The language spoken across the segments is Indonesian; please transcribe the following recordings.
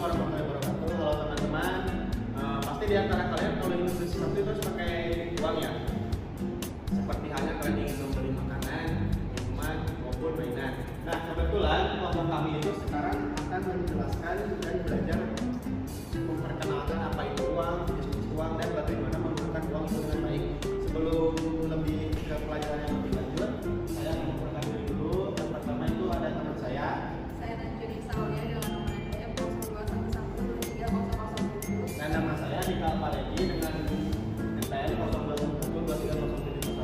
warahmatullahi wabarakatuh. Halo teman-teman. Pasti di antara kalian kalau ingin beli sesuatu itu harus pakai uang ya. Seperti halnya kalian ingin membeli makanan, minuman, maupun mainan. Nah, kebetulan kelompok kami itu sekarang akan menjelaskan dan belajar memperkenalkan apa itu uang, jenis uang, dan bagaimana menggunakan uang itu dengan baik. Sebelum lebih ke pelajaran yang lebih lanjut, saya akan memperkenalkan diri dulu. Yang pertama itu ada teman saya. Dan nama saya Dika Alvaredi dengan NPM 02123070.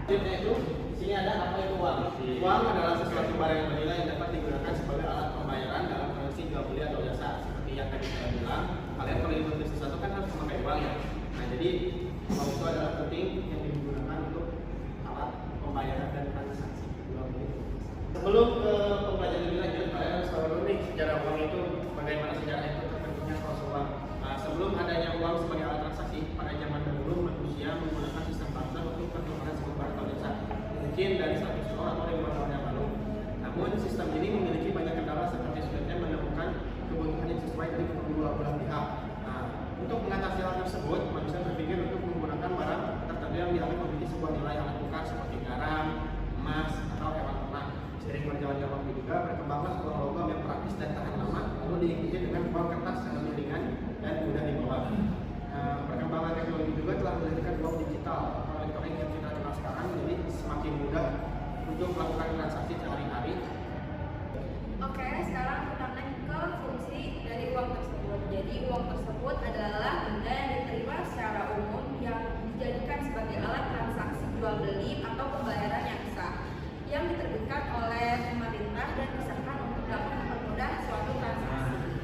Selanjutnya itu di sini ada apa itu uang. Uang adalah sesuatu barang yang bernilai yang dapat digunakan sebagai alat pembayaran dalam transaksi jual beli atau jasa. Seperti yang tadi saya bilang, kalian kalau ingin membeli sesuatu kan harus memakai uang ya. Nah, jadi uang itu adalah penting yang digunakan untuk alat pembayaran dan transaksi jual beli. Sebelum ke pembelajaran lebih lanjut, kalian harus tahu dulu nih sejarah uang itu, bagaimana sejarah itu terbentuknya proses uang. Nah, sebelum adanya uang sebagai alat transaksi, pada zaman dahulu manusia menggunakan sistem barter untuk pertukaran sebuah barang atau jasa, mungkin dari 100 tahun atau 5 tahun yang lalu. Namun sistem ini memiliki banyak kendala seperti sulitnya menemukan kebutuhan yang sesuai dari kedua belah pihak. Nah, untuk mengatasi hal tersebut, manusia berpikir untuk menggunakan barang tertentu yang dianggap memiliki sebuah nilai alat tukar seperti garam, emas, atau hewan ternak. Seiring berjalannya waktu juga berkembanglah sebuah logam yang praktis dan tahan lama, lalu diikuti dengan uang kertas yang lebih ringan dan mudah dibawa. Perkembangan teknologi juga telah melahirkan uang digital atau elektronik yang kita kenal sekarang, jadi semakin mudah untuk melakukan transaksi sehari-hari. Oke, sekarang kita naik ke fungsi dari uang tersebut. Jadi uang tersebut adalah benda yang diterima secara umum yang dijadikan sebagai alat transaksi jual beli atau pembayaran yang sah, yang diterbitkan oleh pemerintah dan disahkan untuk dapat mempermudah suatu transaksi.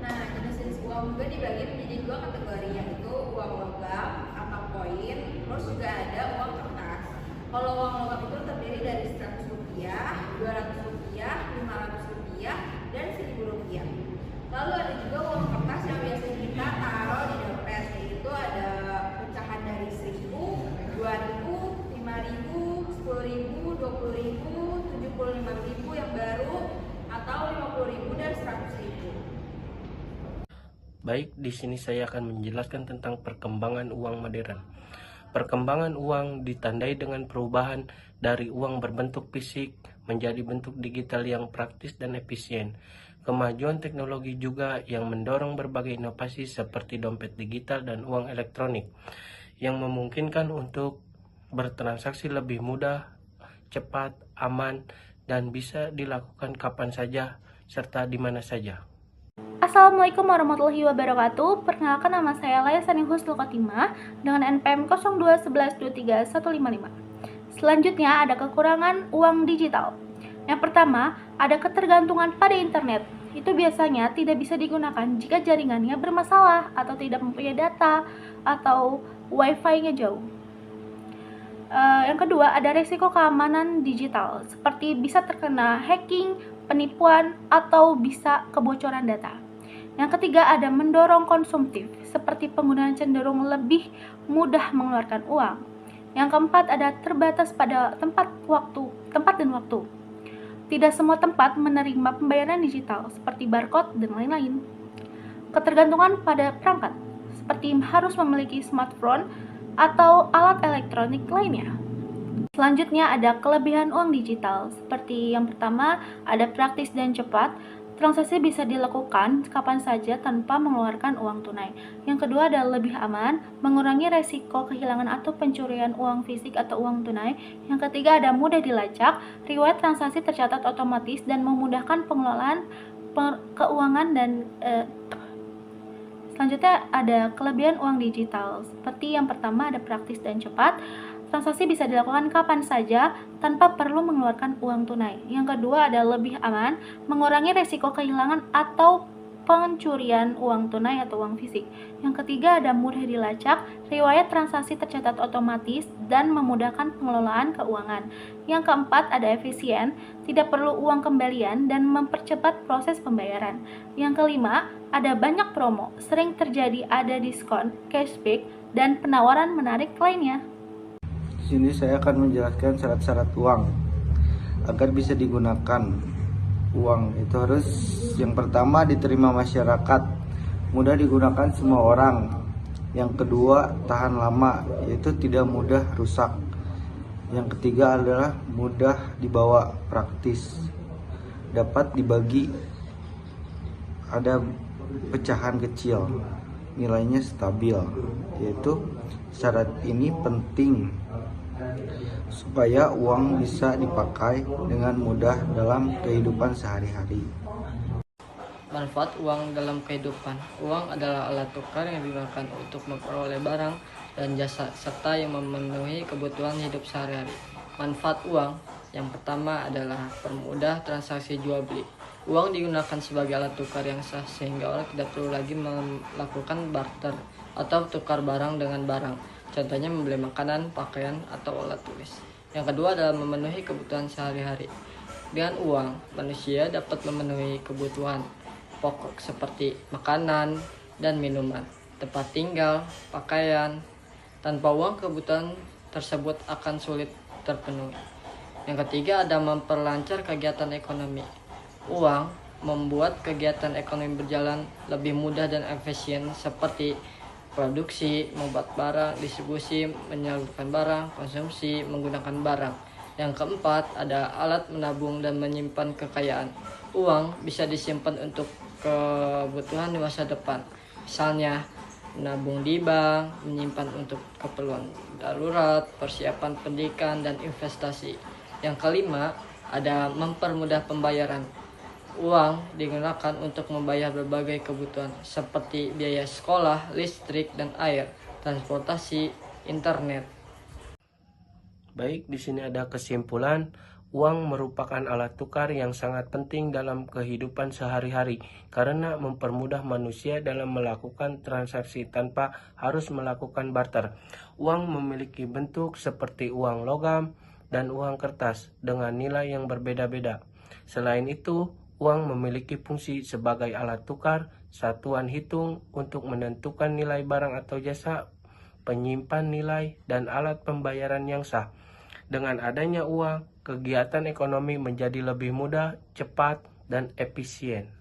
Nah, jenis uang juga dibagi menjadi dua kategori, yaitu uang logam atau koin, terus juga ada uang kertas. Kalau uang logam itu terdiri dari 100 rupiah, 200 rupiah, 500 rupiah, dan 1000 rupiah. Lalu ada juga uang kertas yang biasa kita taruh di dompet, yaitu ada pecahan dari 1000, 2000, 5000, 10.000, 20.000, 75.000 yang baru, atau 50.000 dan 100.000. Baik, di sini saya akan menjelaskan tentang perkembangan uang modern. Perkembangan uang ditandai dengan perubahan dari uang berbentuk fisik menjadi bentuk digital yang praktis dan efisien. Kemajuan teknologi juga yang mendorong berbagai inovasi seperti dompet digital dan uang elektronik yang memungkinkan untuk bertransaksi lebih mudah, cepat, aman, dan bisa dilakukan kapan saja serta di mana saja. Assalamualaikum warahmatullahi wabarakatuh. Perkenalkan, nama saya Laya Sani Husnul Khotimah dengan NPM 0211231155. Selanjutnya ada kekurangan uang digital. Yang pertama, ada ketergantungan pada internet. Itu biasanya tidak bisa digunakan jika jaringannya bermasalah atau tidak mempunyai data atau wifi-nya jauh. Yang kedua, ada risiko keamanan digital, seperti bisa terkena hacking, penipuan, atau bisa kebocoran data. Yang ketiga, ada mendorong konsumtif, seperti penggunaan cenderung lebih mudah mengeluarkan uang. Yang keempat, ada terbatas pada tempat dan waktu. Tidak semua tempat menerima pembayaran digital, seperti barcode dan lain-lain. Ketergantungan pada perangkat, seperti harus memiliki smartphone atau alat elektronik lainnya. Selanjutnya ada kelebihan uang digital, seperti yang pertama ada praktis dan cepat. Transaksi bisa dilakukan kapan saja tanpa mengeluarkan uang tunai. Yang kedua ada lebih aman, mengurangi resiko kehilangan atau pencurian uang fisik atau uang tunai. Yang ketiga ada mudah dilacak, riwayat transaksi tercatat otomatis dan memudahkan pengelolaan keuangan dan selanjutnya ada kelebihan uang digital, seperti yang pertama ada praktis dan cepat. Transaksi bisa dilakukan kapan saja tanpa perlu mengeluarkan uang tunai. Yang kedua ada lebih aman, mengurangi resiko kehilangan atau pencurian uang tunai atau uang fisik. Yang ketiga ada mudah dilacak, riwayat transaksi tercatat otomatis dan memudahkan pengelolaan keuangan. Yang keempat ada efisien, tidak perlu uang kembalian dan mempercepat proses pembayaran. Yang kelima ada banyak promo, sering terjadi ada diskon, cashback, dan penawaran menarik lainnya. Di sini saya akan menjelaskan syarat-syarat uang agar bisa digunakan. uang itu harus yang pertama diterima masyarakat, mudah digunakan semua orang. Yang kedua, tahan lama, yaitu tidak mudah rusak. Yang ketiga adalah mudah dibawa, praktis, dapat dibagi, ada pecahan kecil, nilainya stabil. Yaitu syarat ini penting supaya uang bisa dipakai dengan mudah dalam kehidupan sehari-hari. Manfaat uang dalam kehidupan. Uang adalah alat tukar yang digunakan untuk memperoleh barang dan jasa serta yang memenuhi kebutuhan hidup sehari-hari. Manfaat uang yang pertama adalah permudah transaksi jual beli. Uang digunakan sebagai alat tukar yang sah sehingga orang tidak perlu lagi melakukan barter atau tukar barang dengan barang. Contohnya membeli makanan, pakaian, atau alat tulis. Yang kedua adalah memenuhi kebutuhan sehari-hari. Dengan uang, manusia dapat memenuhi kebutuhan pokok seperti makanan dan minuman, tempat tinggal, pakaian. Tanpa uang, kebutuhan tersebut akan sulit terpenuhi. Yang ketiga ada memperlancar kegiatan ekonomi. Uang membuat kegiatan ekonomi berjalan lebih mudah dan efisien seperti produksi, membuat barang, distribusi, menyalurkan barang, konsumsi, menggunakan barang. Yang keempat ada alat menabung dan menyimpan kekayaan. Uang bisa disimpan untuk kebutuhan di masa depan. Misalnya menabung di bank, menyimpan untuk keperluan darurat, persiapan pendidikan, dan investasi. Yang kelima ada mempermudah pembayaran. Uang digunakan untuk membayar berbagai kebutuhan seperti biaya sekolah, listrik dan air, transportasi, internet. Baik, di sini ada kesimpulan. Uang merupakan alat tukar yang sangat penting dalam kehidupan sehari-hari karena mempermudah manusia dalam melakukan transaksi tanpa harus melakukan barter. Uang memiliki bentuk seperti uang logam dan uang kertas dengan nilai yang berbeda-beda. Selain itu, uang memiliki fungsi sebagai alat tukar, satuan hitung untuk menentukan nilai barang atau jasa, penyimpan nilai, dan alat pembayaran yang sah. Dengan adanya uang, kegiatan ekonomi menjadi lebih mudah, cepat, dan efisien.